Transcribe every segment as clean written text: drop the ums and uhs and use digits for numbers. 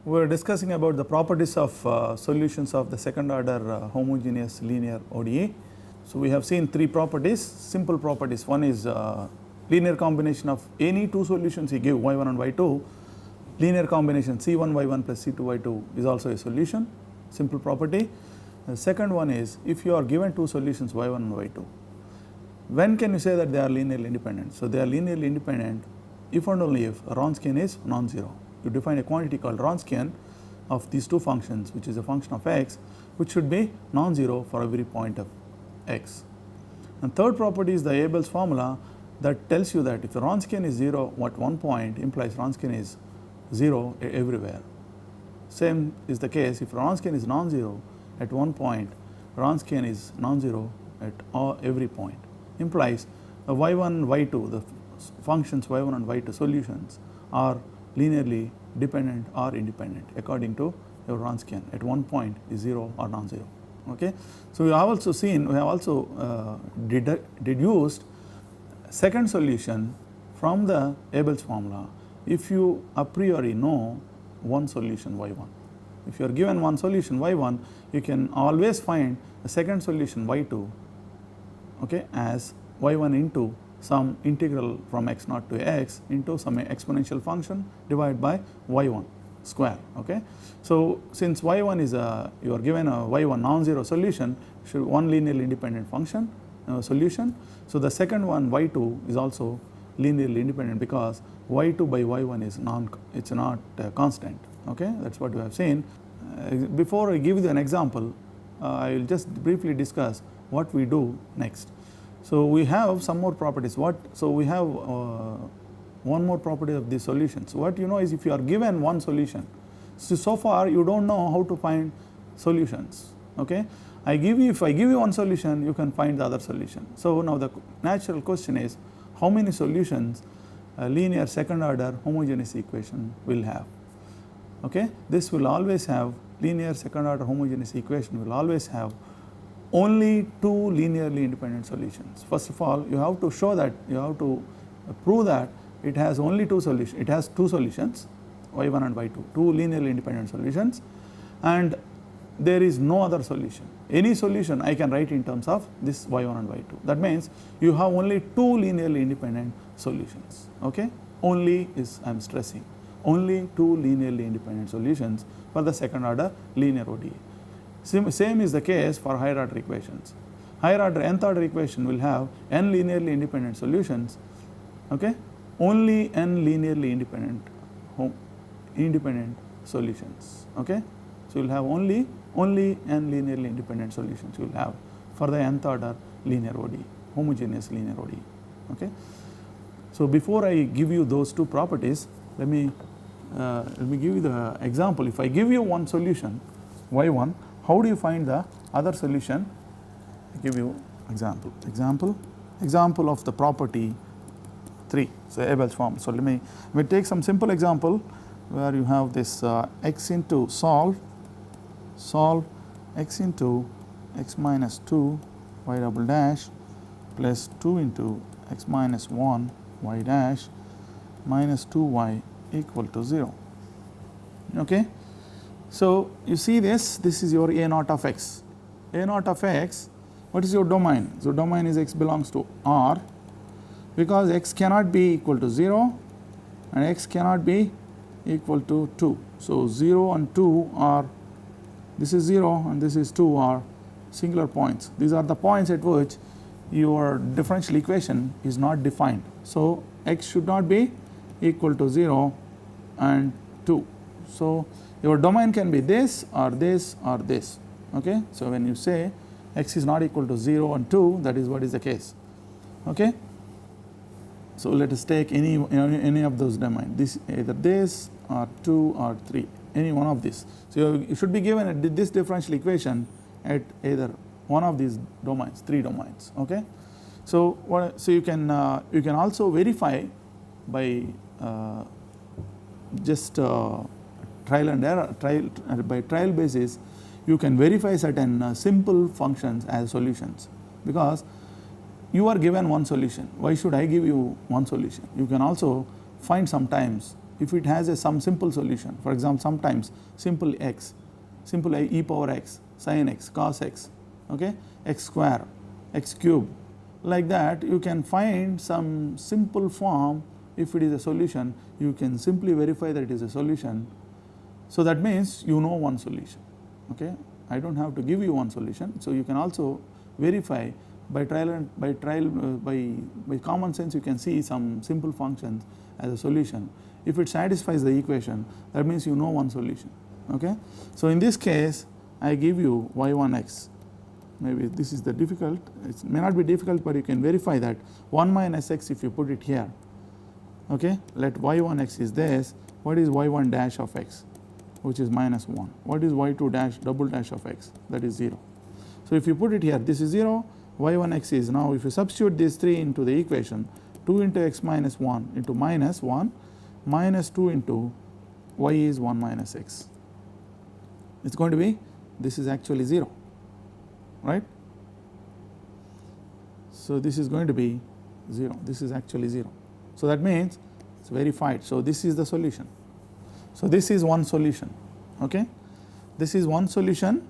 We are discussing about the properties of solutions of the second order homogeneous linear ODE. So, we have seen three properties, simple properties. One is linear combination of any two solutions you give y1 and y2. Linear combination c1y1 plus c2y2 is also a solution, simple property. The second one is if you are given two solutions y1 and y2, when can you say that they are linearly independent? So, they are linearly independent if and only if Wronskian is non-zero. You define a quantity called Wronskian of these two functions, which is a function of x, which should be non-zero for every point of x. And third property is the Abel's formula that tells you that if the Wronskian is 0 at one point, implies Wronskian is 0 everywhere. Same is the case if Wronskian is non-zero at one point, Wronskian is non-zero at every point, implies the y1, y2, the functions y1 and y2 solutions are linearly dependent or independent according to your Wronskian at one point is 0 or non-zero. Okay. So, we have also seen, we have also deduced second solution from the Abel's formula if you a priori know one solution y1. If you are given one solution y1, you can always find the second solution y2, okay, as y1 into some integral from x0 to x into some exponential function divided by y1 square. Okay. So, since y1 is you are given a y1 non-zero solution, should one linearly independent function solution. So, the second one y2 is also linearly independent because y2 by y1 is it's not constant. Okay. That is what we have seen. Before I give you an example, I will just briefly discuss what we do next. So, we have some more properties. So, we have one more property of these solutions. What you know is if you are given one solution, so far you do not know how to find solutions. Okay. If I give you one solution, you can find the other solution. So, now the natural question is how many solutions a linear second order homogeneous equation will have. Okay. This will always have linear second order homogeneous equation will always have only two linearly independent solutions. First of all, you have to show that, you have to prove that it has only two solutions, it has two solutions y1 and y2, two linearly independent solutions, and there is no other solution. Any solution I can write in terms of this y1 and y2. That means you have only two linearly independent solutions. Okay? Only is, I am stressing, only two linearly independent solutions for the second order linear ODE. Same is the case for higher order equations. Higher order nth order equation will have n linearly independent solutions, okay? Only n linearly independent solutions, okay? So, you will have only n linearly independent solutions you will have for the nth order linear ODE, homogeneous linear ODE, okay? So, before I give you those two properties, let me give you the example. If I give you one solution y1, how do you find the other solution? I give you example of the property 3, so Abel's form. So, let me take some simple example where you have this x into solve x into x minus 2 y double dash plus 2 into x minus 1 y dash minus 2y equal to 0. Okay. So, you see this is your a naught of x. A naught of x, what is your domain? So, domain is x belongs to R, because x cannot be equal to 0 and x cannot be equal to 2. So, 0 and 2 are, this is 0 and this is 2 are singular points. These are the points at which your differential equation is not defined. So, x should not be equal to 0 and 2. So, your domain can be this or this or this. Okay. So, when you say x is not equal to 0 and 2, that is what is the case. Okay. So, let us take any of those domains, this either this or 2 or 3, any one of these. So, you should be given this differential equation at either one of these domains, 3 domains. Okay. So, you can also verify by just trial and error, by trial basis, you can verify certain simple functions as solutions, because you are given one solution. Why should I give you one solution? You can also find sometimes if it has some simple solution, for example sometimes simple x, simple e power x, sin x, cos x, okay, x square, x cube, like that you can find some simple form. If it is a solution, you can simply verify that it is a solution. So that means you know one solution, okay. I do not have to give you one solution. So you can also verify by by common sense. You can see some simple functions as a solution. If it satisfies the equation, that means you know one solution, okay. So in this case I give you y1x. Maybe this is the difficult, it may not be difficult, but you can verify that 1 minus x, if you put it here, okay, let y1x is this. What is y1 dash of x, which is minus 1? What is y2 dash double dash of x? That is 0. So if you put it here, this is 0, y1x is, now if you substitute these 3 into the equation, 2 into x minus 1 into minus 1 minus 2 into y is 1 minus x. It is going to be, this is actually 0, right. So this is going to be 0, this is actually 0. So that means it is verified. So this is the solution. So this is one solution, okay. This is one solution.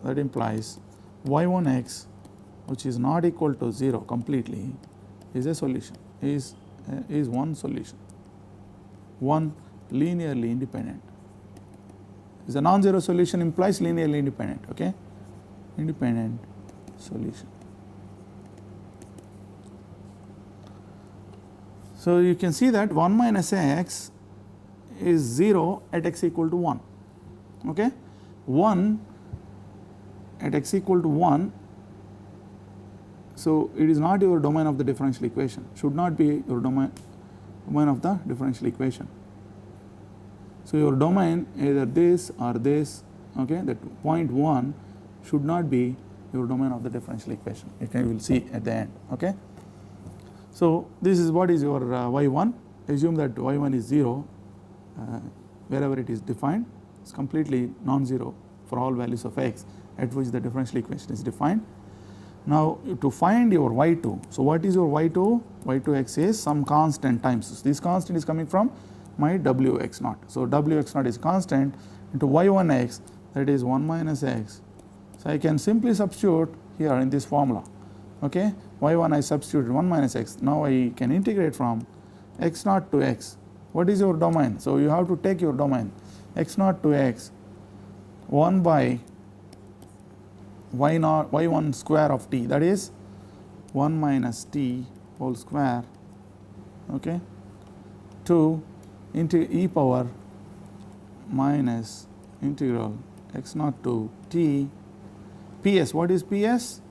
That implies y1x, which is not equal to 0 completely, is a solution, is one solution, one linearly independent. Is a non-zero solution implies linearly independent, okay, independent solution. So you can see that 1 minus x is 0 at x equal to 1, okay. 1 at x equal to 1, so it is not your domain of the differential equation, should not be your domain of the differential equation. So your domain either this or this, okay, that point 1 should not be your domain of the differential equation, you will see at the end, okay. So this is what is your y1. Assume that y1 is 0 wherever it is defined, it is completely non-zero for all values of x at which the differential equation is defined. Now to find your y2, so what is your y2? y2x is some constant times, so this constant is coming from my wx0. So wx0 is constant into y1x, that is 1 minus x. So I can simply substitute here in this formula, okay. y1 I substituted 1 minus x. Now I can integrate from x0 to x. What is your domain? So you have to take your domain x0 to x 1 by y0 y1 square of t, that is 1 minus t whole square, okay, to into e power minus integral x0 to t ps. What is ps?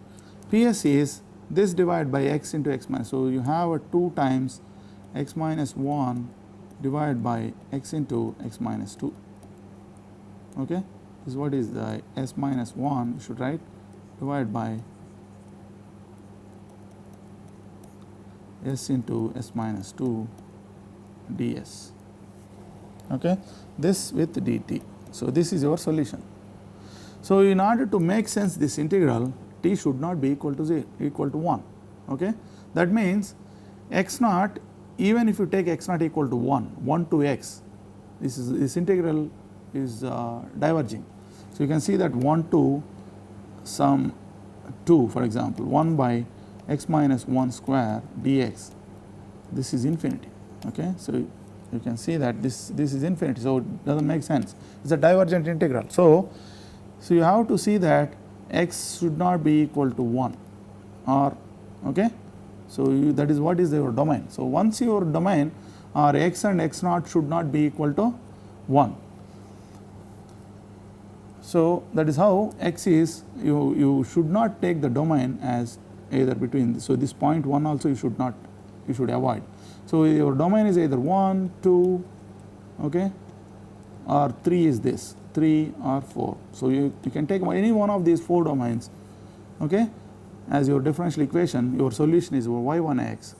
ps is this divided by x into x minus. So you have a 2 times x minus 1 divided by x into x minus 2, okay. This is what is the s minus 1, you should write, divided by s into s minus 2 ds, okay, this with dt. So this is your solution. So in order to make sense this integral, t should not be equal to 0, equal to 1, okay. That means x0, even if you take x0 equal to 1 to x, this integral is diverging. So you can see that 1 to some 2, for example 1 by x minus 1 square dx, this is infinity, okay. So you can see that this is infinity, so it does not make sense, it is a divergent integral. So you have to see that x should not be equal to 1 or, okay. So that is what is your domain. So once your domain or x and x0 should not be equal to 1. So that is how x is, you should not take the domain as either between, so this point 1 also you should avoid. So your domain is either 1, 2, okay, or 3 is this, 3 or 4. So you can take any one of these 4 domains, okay, as your differential equation. Your solution is your y1x,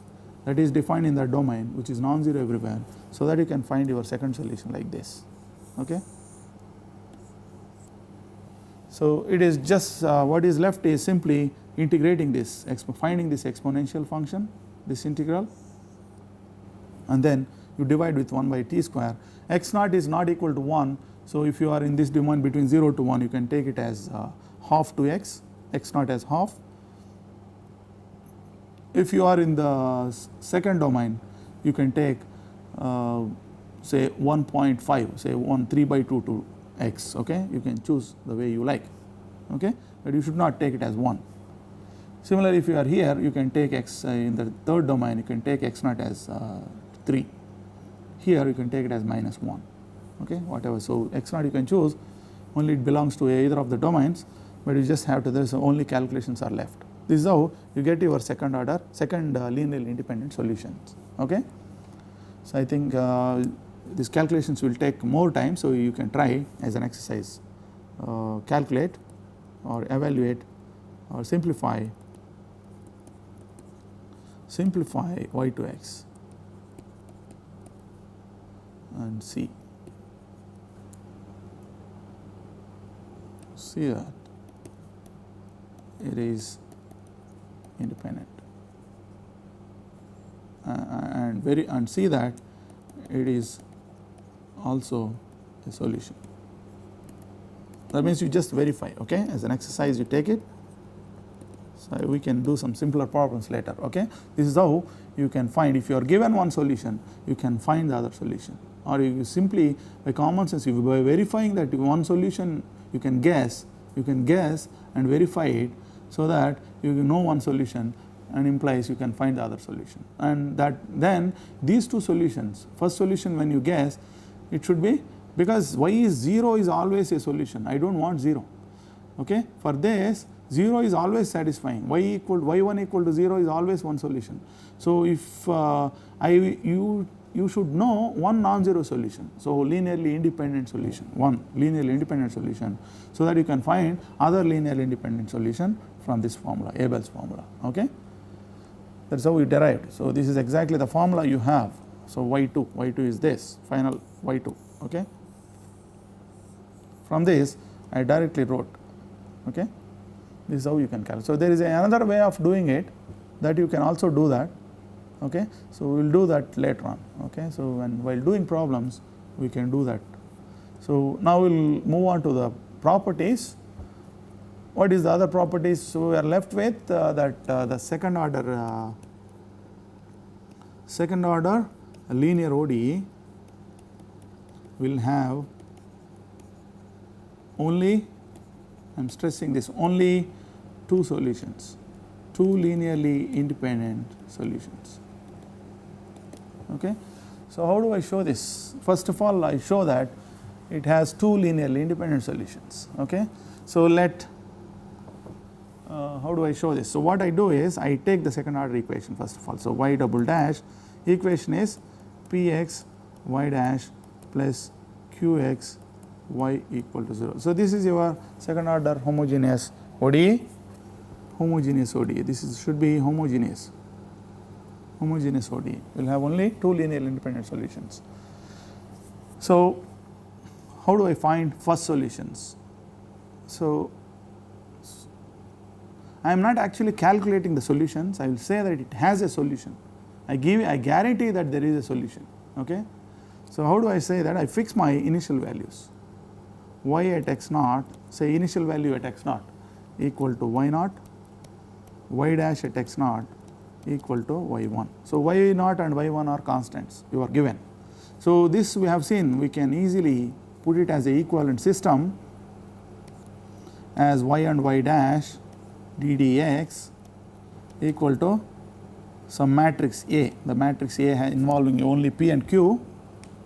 that is defined in that domain, which is non-zero everywhere, so that you can find your second solution like this, okay. So it is just what is left is simply integrating this, finding this exponential function, this integral, and then you divide with 1 by t square. X naught is not equal to 1. So if you are in this domain between 0 to 1, you can take it as half to x naught as half. If you are in the second domain, you can take say 1.5, say 3 by 2 to x, okay. You can choose the way you like, okay, but you should not take it as 1. Similarly, if you are here, you can take x in the third domain, you can take x naught as 3. Here you can take it as minus 1, okay, whatever. So x naught you can choose, only it belongs to either of the domains, but you just have to, there is only calculations are left. This is how you get your second linearly independent solutions, okay. So I think these calculations will take more time, so you can try as an exercise, calculate or evaluate or simplify y to x and see that it is independent and see that it is also a solution. That means you just verify, okay, as an exercise you take it. So we can do some simpler problems later, okay. This is how you can find, if you are given one solution, you can find the other solution, or you simply by common sense, by verifying that one solution you can guess and verify it, so that you know one solution and implies you can find the other solution. And that then these two solutions, first solution when you guess, it should be, because y is 0 is always a solution, I do not want 0, okay. For this 0 is always satisfying, y1 equal to 0 is always one solution. So if you should know one non-zero solution, so linearly independent solution, one linearly independent solution, so that you can find other linearly independent solution from this formula, Abel's formula, okay. That is how we derived. So this is exactly the formula you have. So y2 is this final y2, okay. From this I directly wrote, okay. This is how you can calculate. So there is another way of doing it, that you can also do that, okay. So we will do that later on, okay. So while doing problems we can do that. So now we will move on to the properties. What is the other properties? So we are left with the second order linear ODE will have only, I am stressing this, only two solutions, two linearly independent solutions, okay. So how do I show this? First of all, I show that it has two linearly independent solutions, okay. So how do I show this? So what I do is I take the second order equation first of all. So y double dash equation is px y dash plus qx y equal to 0. So this is your second order homogeneous ODE. This should be homogeneous ODE. We will have only two linearly independent solutions. So how do I find first solutions? So I am not actually calculating the solutions, I will say that it has a solution. I guarantee that there is a solution, okay. So how do I say that? I fix my initial values. Y at x naught, say initial value at x naught equal to y naught, y dash at x naught equal to y1. So y naught and y1 are constants you are given. So this we have seen, we can easily put it as a equivalent system as y and y dash ddx equal to some matrix A, the matrix A involving only P and Q,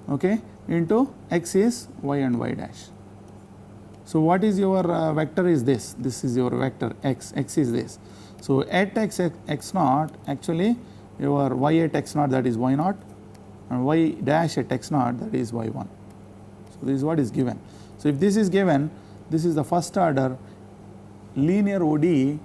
okay, into x is y and y dash. So what is your vector is this is your vector x is this. So at x naught, actually your y at x naught, that is y naught, and y dash at x naught, that is y1. So this is what is given. So if this is given, this is the first order linear ODE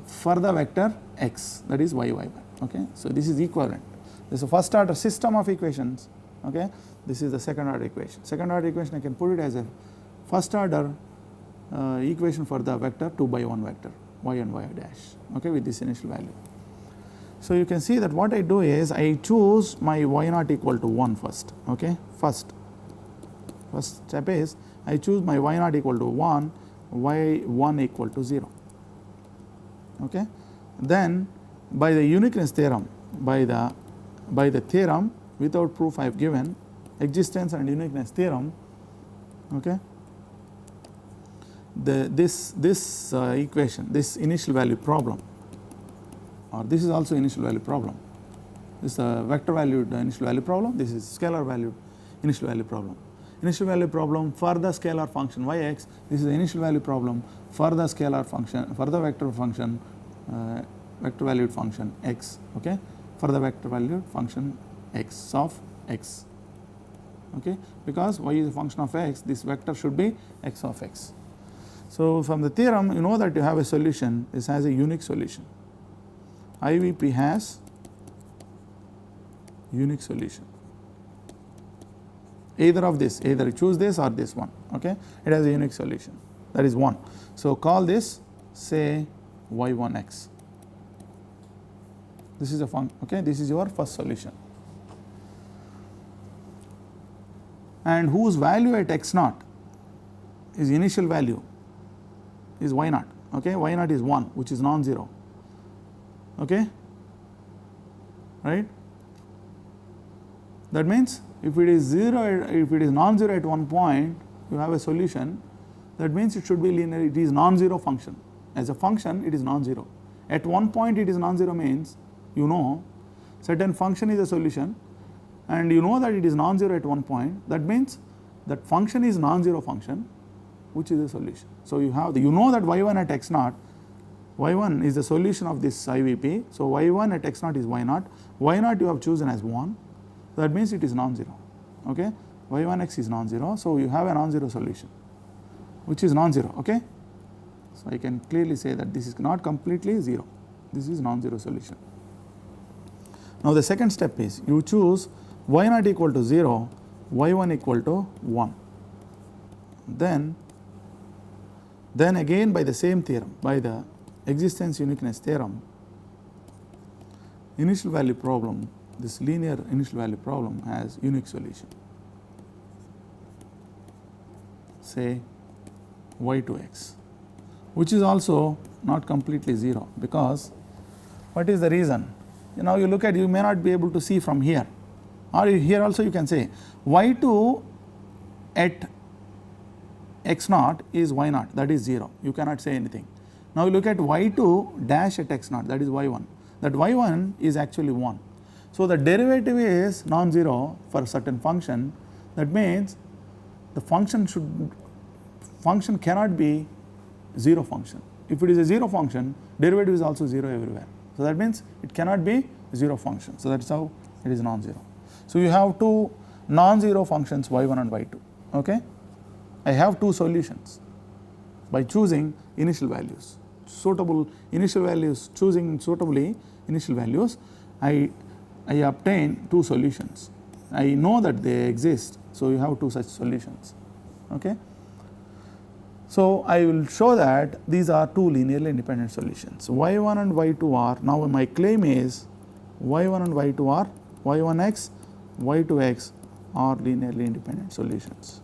for the vector x, that is y1, okay. So this is equivalent. This is a first order system of equations, okay. This is the second order equation. Second order equation I can put it as a first order equation for the vector 2 by 1 vector y and y dash, okay, with this initial value. So you can see that what I do is I choose my y naught equal to 1 first. Okay, first step is I choose my y naught equal to 1, y1 equal to 0. Okay, then by the uniqueness theorem, by the theorem without proof I have given, existence and uniqueness theorem. Okay, this equation, this initial value problem, or this is also initial value problem. This is a vector valued initial value problem. This is scalar valued initial value problem. Initial value problem for the scalar function yx. This is the initial value problem for the scalar function, for the vector function, vector valued function x. Okay, for the vector valued function x of x. Okay, because y is a function of x, this vector should be x of x. So from the theorem, you know that you have a solution. This has a unique solution. IVP has unique solution. Either of this, either you choose this or this one. Okay, it has a unique solution. That is 1. So call this, say, y1x. This is a function. Okay, this is your first solution. And whose value at x naught is initial value is y naught. Okay, y naught is 1, which is non-zero. Okay, right? That means if it is 0, if it is non-zero at one point, you have a solution. That means it should be linear. It is non-zero function. As a function, it is non-zero. At one point, it is non-zero means you know certain function is a solution, and you know that it is non-zero at one point. That means that function is non-zero function, which is a solution. So you have you know that y1 at x naught, y1 is the solution of this IVP. So y1 at x naught is y naught. Y naught you have chosen as 1. That means it is non-zero. Okay, y1x is non-zero. So you have a non-zero solution, which is non-zero. Okay, so I can clearly say that this is not completely 0. This is non-zero solution. Now the second step is you choose y naught equal to 0, y1 equal to 1. Then again by the same theorem, by the existence uniqueness theorem, initial value problem, this linear initial value problem has unique solution. Say y2x, which is also not completely 0, because what is the reason? Now you look at, you may not be able to see from here, or here also you can say y2 at x naught is y naught, that is 0. You cannot say anything. Now you look at y2 dash at x naught, that is y1. That y1 is actually 1. So the derivative is non-zero for a certain function. That means the function cannot be 0 function. If it is a 0 function, derivative is also 0 everywhere. So that means it cannot be 0 function. So that's how it is non-zero. So you have two non-zero functions y1 and y2. Okay, I have two solutions by choosing initial values, suitable initial values, choosing suitably initial values. I obtain two solutions. I know that they exist, so you have two such solutions. Okay, so I will show that these are two linearly independent solutions. y1 and y2 are, now my claim is y1 and y2 are, y1x, y2x are linearly independent solutions.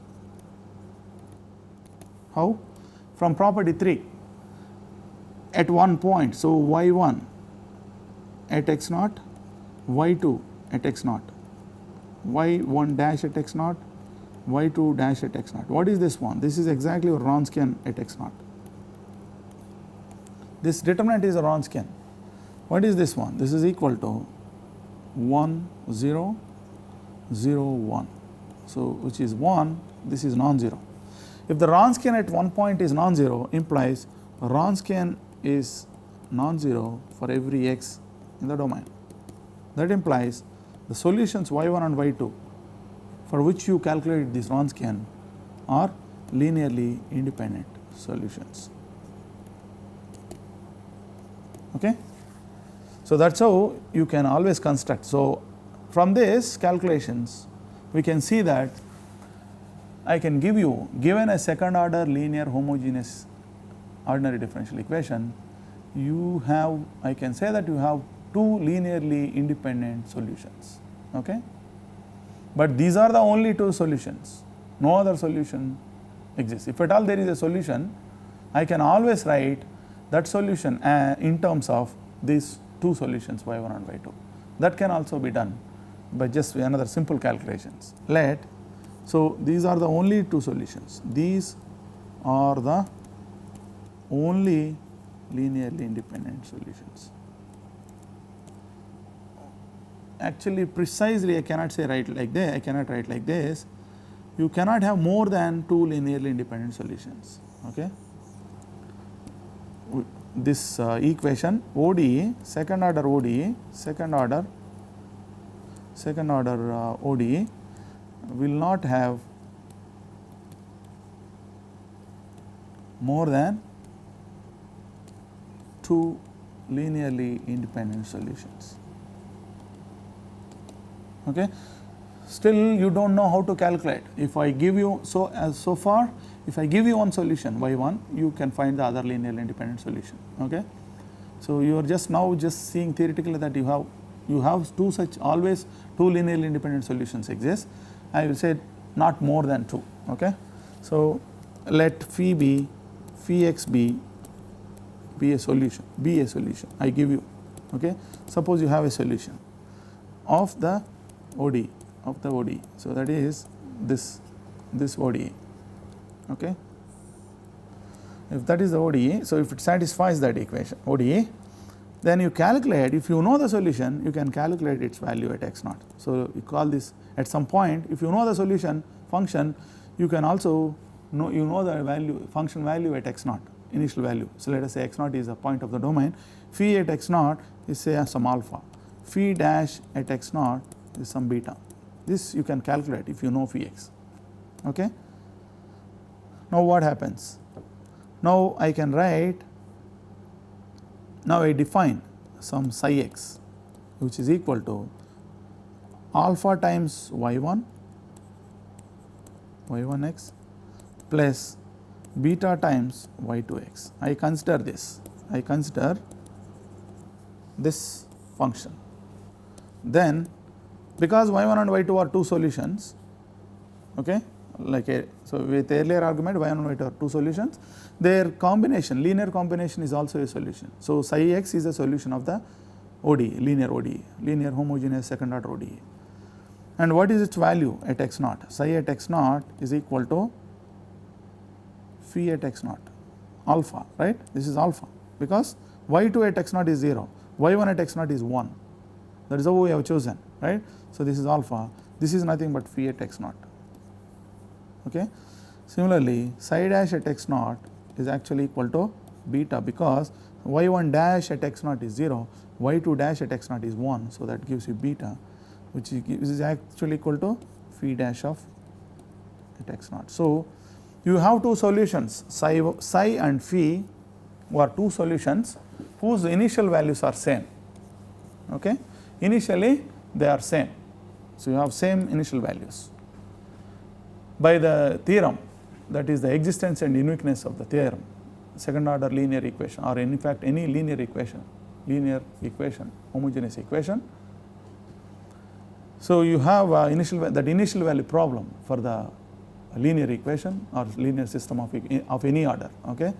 How? From property 3. At one point, so y1 at x naught, y2 at x naught, y1 dash at x naught, y2 dash at x naught. What is this one? This is exactly a Wronskian at x naught. This determinant is a Wronskian. What is this one? This is equal to 1, 0, 0, 1. So which is 1, this is non-zero. If the Wronskian at one point is non-zero, implies Wronskian is non-zero for every x in the domain. That implies the solutions y1 and y2 for which you calculate this Wronskian are linearly independent solutions. Okay, so that's how you can always construct. So from this calculations we can see that I can give you, given a second order linear homogeneous ordinary differential equation, you have, I can say that you have two linearly independent solutions. Okay? But these are the only two solutions, no other solution exists. If at all there is a solution, I can always write that solution in terms of these two solutions y1 and y2. That can also be done by just another simple calculations. So these are the only two solutions. These are the only linearly independent solutions. Actually, precisely I cannot say write like this, I cannot write like this. You cannot have more than two linearly independent solutions. Okay? This equation ODE, second order ODE, second order ODE will not have more than two linearly independent solutions. Okay? Still you do not know how to calculate. If I give you, so far if I give you one solution y1, you can find the other linearly independent solution. Okay? So you are just now seeing theoretically that you have two such, always two linearly independent solutions exist. I will say not more than two. Okay? So let phi b, phi x be a solution, I give you. Okay? Suppose you have a solution of the ODE, so that is this ODE. Okay? If that is the ODE, so if it satisfies that equation ODE, then you calculate, if you know the solution, you can calculate its value at x naught. So you call this at some point, if you know the solution function, you can also know the value, function value at x naught, initial value. So let us say x naught is a point of the domain, phi at x naught is say some alpha, phi dash at x naught is some beta. This you can calculate if you know phi x. Okay? Now what happens? Now I can write, now I define some psi x which is equal to alpha times y1x plus beta times y2x. I consider this function. Then because y1 and y2 are two solutions, okay, so with the earlier argument y1 and y2 are two solutions, their combination, linear combination is also a solution. So psi x is a solution of the ODE, linear homogeneous second order ODE. And what is its value at x naught? Psi at x naught is equal to phi at x naught, alpha, right? This is alpha because y2 at x naught is 0, y1 at x naught is 1. That is how we have chosen, right? So this is alpha, this is nothing but phi at x naught. Okay? Similarly, psi dash at x naught is actually equal to beta because y1 dash at x naught is 0, y2 dash at x naught is 1, so that gives you beta, which is actually equal to phi dash of at x naught. So you have two solutions, psi and phi are two solutions whose initial values are same. Okay? Initially they are same, so you have same initial values. By the theorem, that is the existence and uniqueness of the theorem, second order linear equation, or in fact any linear equation, homogeneous equation. So you have that initial value problem for the linear equation or linear system of any order. Okay?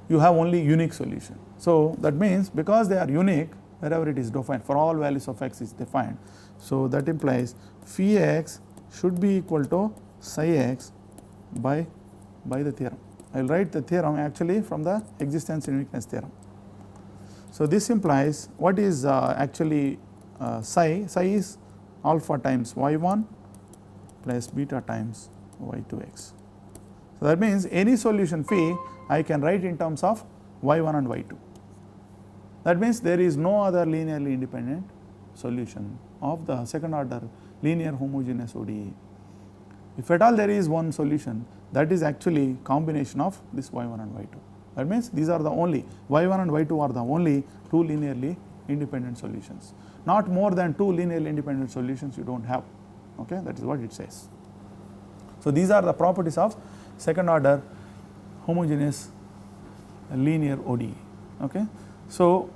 You have only unique solution. So that means because they are unique, wherever it is defined, for all values of x is defined. So that implies phi x should be equal to psi x by the theorem. I will write the theorem actually from the existence and uniqueness theorem. So this implies what is actually psi is alpha times y1 plus beta times y2x. So that means any solution phi I can write in terms of y1 and y2. That means there is no other linearly independent solution of the second order linear homogeneous ODE. If at all there is one solution, that is actually combination of this y1 and y2. That means these are the only, y1 and y2 are the only two linearly independent solutions. Not more than two linearly independent solutions you do not have. Okay? That is what it says. So these are the properties of second order homogeneous linear ODE. Okay? So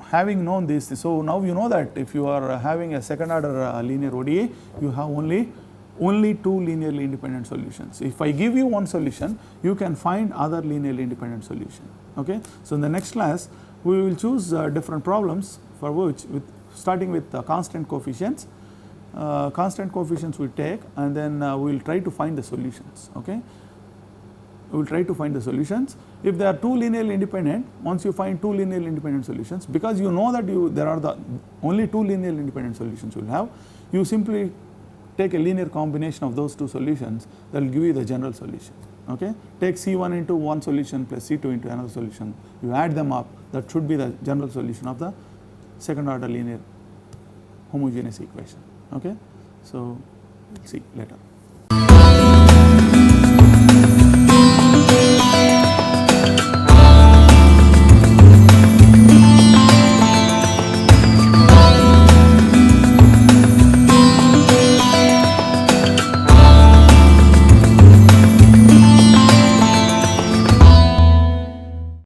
having known this, so now you know that if you are having a second order linear ODE, you have only two linearly independent solutions. If I give you one solution, you can find other linearly independent solution. Okay. So in the next class, we will choose different problems for which, starting with constant coefficients. Constant coefficients we take, and then we will try to find the solutions. Okay. We will try to find the solutions. If there are two linearly independent, once you find two linearly independent solutions, because you know that there are the only two linearly independent solutions you will have, you simply take a linear combination of those two solutions that will give you the general solution. Okay. Take C1 into one solution plus C2 into another solution, you add them up, that should be the general solution of the second order linear homogeneous equation. Okay. So, we will see later.